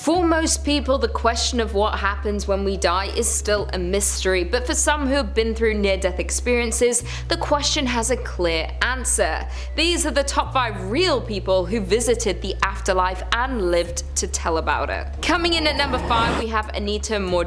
For most people, the question of what happens when we die is still a mystery, but for some who have been through near-death experiences, the question has a clear answer. These are the top 5 real people who visited the afterlife and lived to tell about it. Coming in at number 5, we have Anita Moor.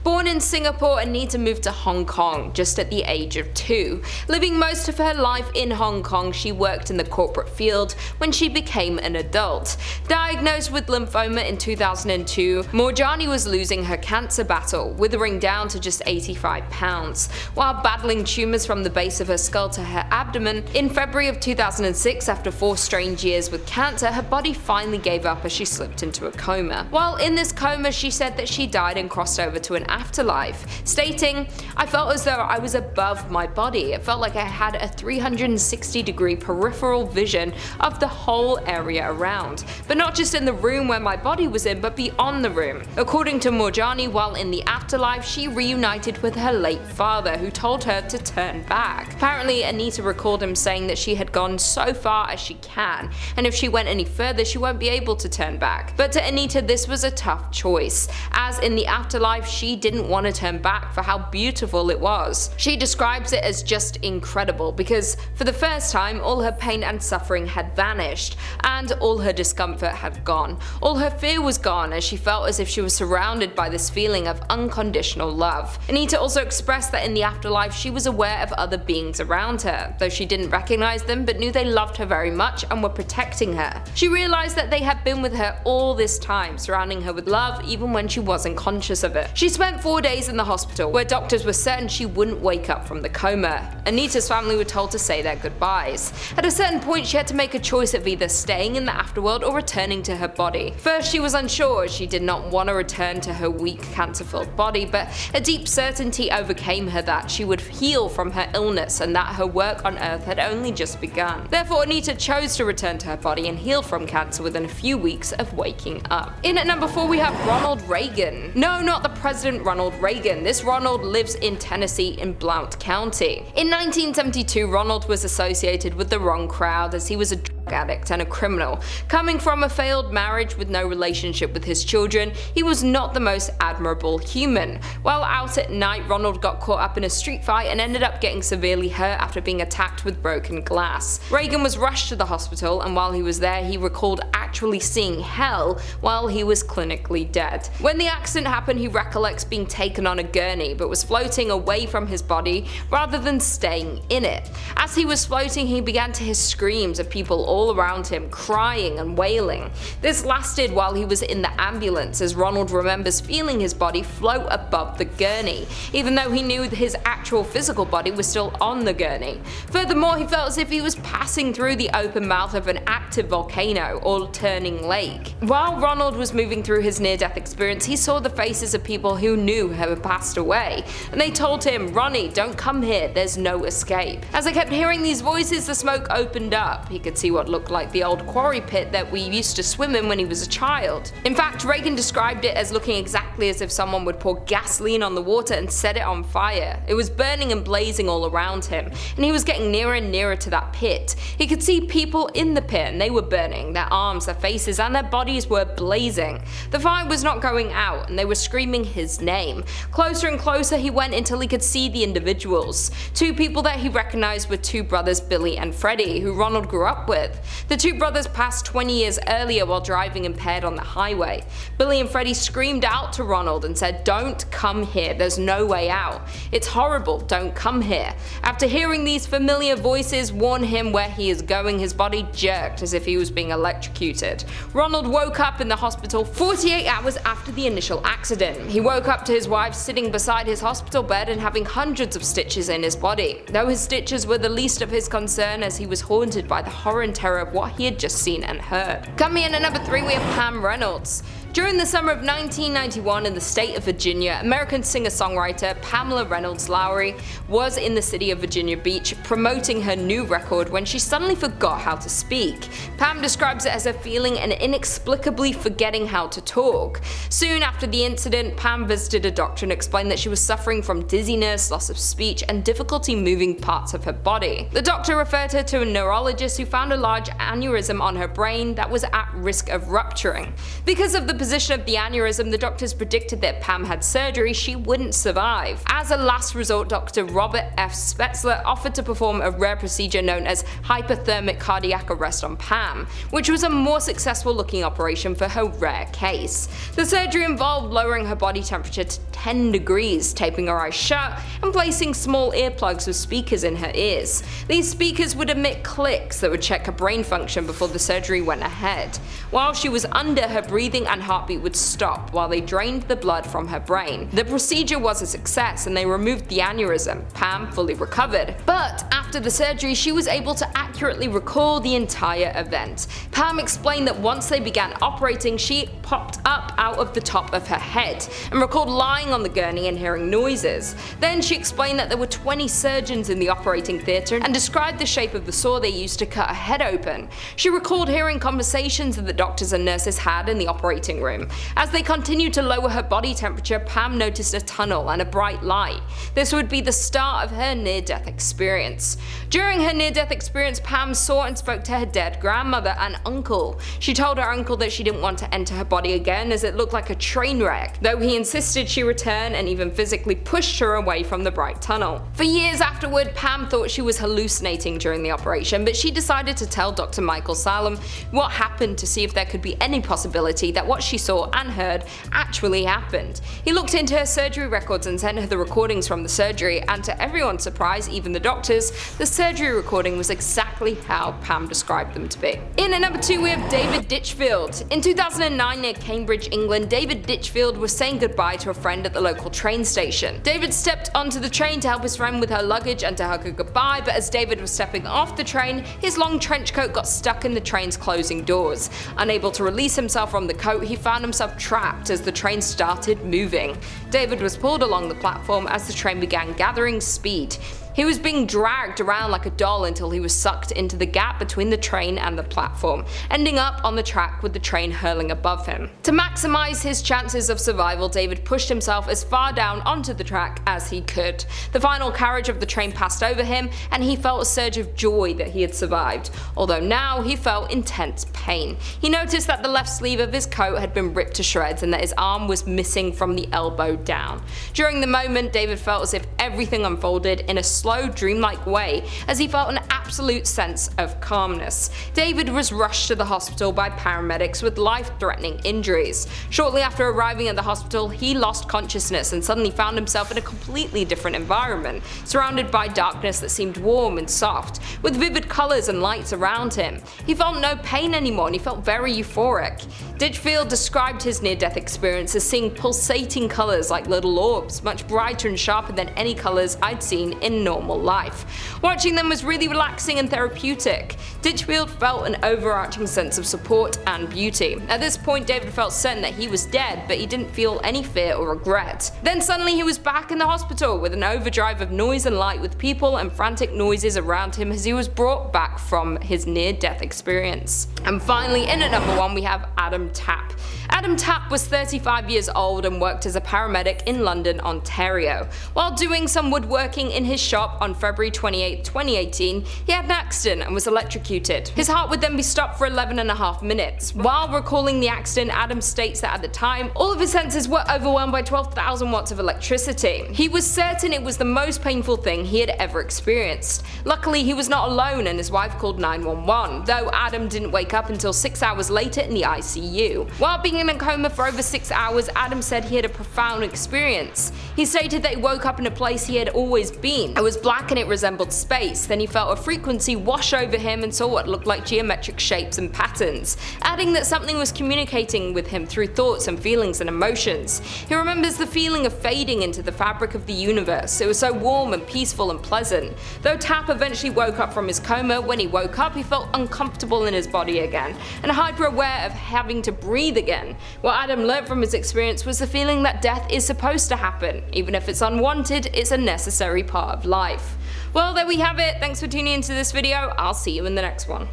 Born in Singapore, Anita moved to Hong Kong just at the age of 2. Living most of her life in Hong Kong, she worked in the corporate field when she became an adult. Diagnosed with lymphoma in 2002, Moor was losing her cancer battle, withering down to just 85 pounds. While battling tumours from the base of her skull to her abdomen, in February of 2006, after 4 strange years with cancer, her body finally gave up as she slipped into a coma. While in this coma, she said that she died and crossed over to an afterlife, stating, "I felt as though I was above my body. It felt like I had a 360-degree peripheral vision of the whole area around, but not just in the room where my body was in, but beyond the room." According to Moor, while in the afterlife, she reunited with her late father, who told her to turn back. Apparently, Anita recalled him saying that she had gone so far as she can, and if she went any further, she won't be able to turn back. But to Anita, this was a tough choice, as in the afterlife, she didn't want to turn back for how beautiful it was. She describes it as just incredible, because for the first time, all her pain and suffering had vanished, and all her discomfort had gone. All her fear was gone, as she felt as if she was surrounded by this feeling of unconditional love. Anita also expressed that in the afterlife, she was aware of other beings around her, though she didn't recognize them, but knew they loved her very much and were protecting her. She realized that they had been with her all this time, surrounding her with love even when she wasn't conscious of it. She spent 4 days in the hospital, where doctors were certain she wouldn't wake up from the coma. Anita's family were told to say their goodbyes. At a certain point, she had to make a choice of either staying in the afterworld or returning to her body. First, she was unsure, as she did not want to return to her weak, cancer-filled body, but a deep certainty overcame her that she would heal from her illness and that her work on Earth had only just begun. Therefore, Anita chose to return to her body and heal from cancer within a few weeks of waking up. In at number 4, we have Ronald Reagan. No, not the President Ronald Reagan. This Ronald lives in Tennessee in Blount County. In 1972, Ronald was associated with the wrong crowd, as he was a drug addict and a criminal. Coming from a failed marriage with no relationship with his children, he was not the most admirable human. While out at night, Ronald got caught up in a street fight and ended up getting severely hurt after being attacked with broken glass. Reagan was rushed to the hospital, and while he was there, he recalled actually seeing hell while he was clinically dead. When the accident happened, he recollects being taken on a gurney, but was floating away from his body rather than staying in it. As he was floating, he began to hear screams of people all around him, crying and wailing. This lasted while he was in the ambulance, as Ronald remembers feeling his body float above the gurney, even though he knew his actual physical body was still on the gurney. Furthermore, he felt as if he was passing through the open mouth of an active volcano or turning lake. While Ronald was moving through his near-death experience, he saw the faces of people who knew had passed away, and they told him, "Ronnie, don't come here, there's no escape." As I kept hearing these voices, the smoke opened up. He could see what looked like the old quarry pit that we used to swim in when he was a child. In fact, Reagan described it as looking exactly as if someone would pour gasoline on the water and set it on fire. It was burning and blazing all around him, and he was getting nearer and nearer to that pit. He could see people in the pit, and they were burning. Their arms, their faces, and their bodies were blazing. The fire was not going out, and they were screaming his name. Closer and closer he went until he could see the individuals. 2 people that he recognized were 2 brothers, Billy and Freddie, who Ronald grew up with. The 2 brothers passed 20 years earlier while driving impaired on the highway. Billy and Freddie screamed out to Ronald and said, "Don't come here, there's no way out. It's horrible, don't come here." After hearing these familiar voices warn him where he is going, his body jerked as if he was being electrocuted. Ronald woke up in the hospital 48 hours after the initial accident. He woke up to his wife sitting beside his hospital bed and having hundreds of stitches in his body, though his stitches were the least of his concern, as he was haunted by the horror and terror of what he had just seen and heard. Coming in at number 3, we have Pam Reynolds. During the summer of 1991 in the state of Virginia, American singer-songwriter Pamela Reynolds Lowry was in the city of Virginia Beach promoting her new record when she suddenly forgot how to speak. Pam describes it as a feeling and inexplicably forgetting how to talk. Soon after the incident, Pam visited a doctor and explained that she was suffering from dizziness, loss of speech, and difficulty moving parts of her body. The doctor referred her to a neurologist who found a large aneurysm on her brain that was at risk of rupturing. Because of the position of the aneurysm, the doctors predicted that if Pam had surgery, she wouldn't survive. As a last resort, Dr. Robert F. Spetzler offered to perform a rare procedure known as hypothermic cardiac arrest on Pam, which was a more successful looking operation for her rare case. The surgery involved lowering her body temperature to 10 degrees, taping her eyes shut, and placing small earplugs with speakers in her ears. These speakers would emit clicks that would check her brain function before the surgery went ahead. While she was under, her breathing and heartbeat would stop while they drained the blood from her brain. The procedure was a success and they removed the aneurysm. Pam fully recovered. But after the surgery, she was able to accurately recall the entire event. Pam explained that once they began operating, she popped up out of the top of her head and recalled lying on the gurney and hearing noises. Then she explained that there were 20 surgeons in the operating theatre and described the shape of the saw they used to cut her head open. She recalled hearing conversations that the doctors and nurses had in the operating room. As they continued to lower her body temperature, Pam noticed a tunnel and a bright light. This would be the start of her near-death experience. During her near-death experience, Pam saw and spoke to her dead grandmother and uncle. She told her uncle that she didn't want to enter her body again as it looked like a train wreck, though he insisted she return and even physically pushed her away from the bright tunnel. For years afterward, Pam thought she was hallucinating during the operation, but she decided to tell Dr. Michael Salem what happened to see if there could be any possibility that what she saw and heard actually happened. He looked into her surgery records and sent her the recordings from the surgery, and to everyone's surprise, even the doctors, the surgery recording was exactly how Pam described them to be. In at number 2 we have David Ditchfield. In 2009 near Cambridge, England, David Ditchfield was saying goodbye to a friend at the local train station. David stepped onto the train to help his friend with her luggage and to hug her goodbye, but as David was stepping off the train, his long trench coat got stuck in the train's closing doors. Unable to release himself from the coat, he found himself trapped as the train started moving. David was pulled along the platform as the train began gathering speed. He was being dragged around like a doll until he was sucked into the gap between the train and the platform, ending up on the track with the train hurling above him. To maximize his chances of survival, David pushed himself as far down onto the track as he could. The final carriage of the train passed over him, and he felt a surge of joy that he had survived, although now he felt intense pain. He noticed that the left sleeve of his coat had been ripped to shreds and that his arm was missing from the elbow down. During the moment, David felt as if everything unfolded in a slow, dreamlike way as he felt an absolute sense of calmness. David was rushed to the hospital by paramedics with life-threatening injuries. Shortly after arriving at the hospital, he lost consciousness and suddenly found himself in a completely different environment, surrounded by darkness that seemed warm and soft, with vivid colours and lights around him. He felt no pain anymore and he felt very euphoric. Ditchfield described his near-death experience as seeing pulsating colours like little orbs, much brighter and sharper than any colours I'd seen in normal life. Watching them was really relaxing and therapeutic. Ditchfield felt an overarching sense of support and beauty. At this point, David felt certain that he was dead, but he didn't feel any fear or regret. Then suddenly he was back in the hospital with an overdrive of noise and light, with people and frantic noises around him as he was brought back from his near-death experience. And finally, in at number 1 we have Adam Tapp. Adam Tapp was 35 years old and worked as a paramedic in London, Ontario. While doing some woodworking in his shop on February 28, 2018, he had an accident and was electrocuted. His heart would then be stopped for 11.5 minutes. While recalling the accident, Adam states that at the time, all of his senses were overwhelmed by 12,000 watts of electricity. He was certain it was the most painful thing he had ever experienced. Luckily, he was not alone and his wife called 911, though Adam didn't wake up until 6 hours later in the ICU. While being in a coma for over 6 hours, Adam said he had a profound experience. He stated that he woke up in a place he had always been. It was black and it resembled space. Then he felt a frequency wash over him and saw what looked like geometric shapes and patterns, adding that something was communicating with him through thoughts and feelings and emotions. He remembers the feeling of fading into the fabric of the universe. It was so warm and peaceful and pleasant. Though Tapp eventually woke up from his coma, when he woke up he felt uncomfortable in his body again and hyper-aware of having to breathe again. What Adam learned from his experience was the feeling that death is supposed to happen. Even if it's unwanted, it's a necessary part of life. Well, there we have it. Thanks for tuning into this video. I'll see you in the next one.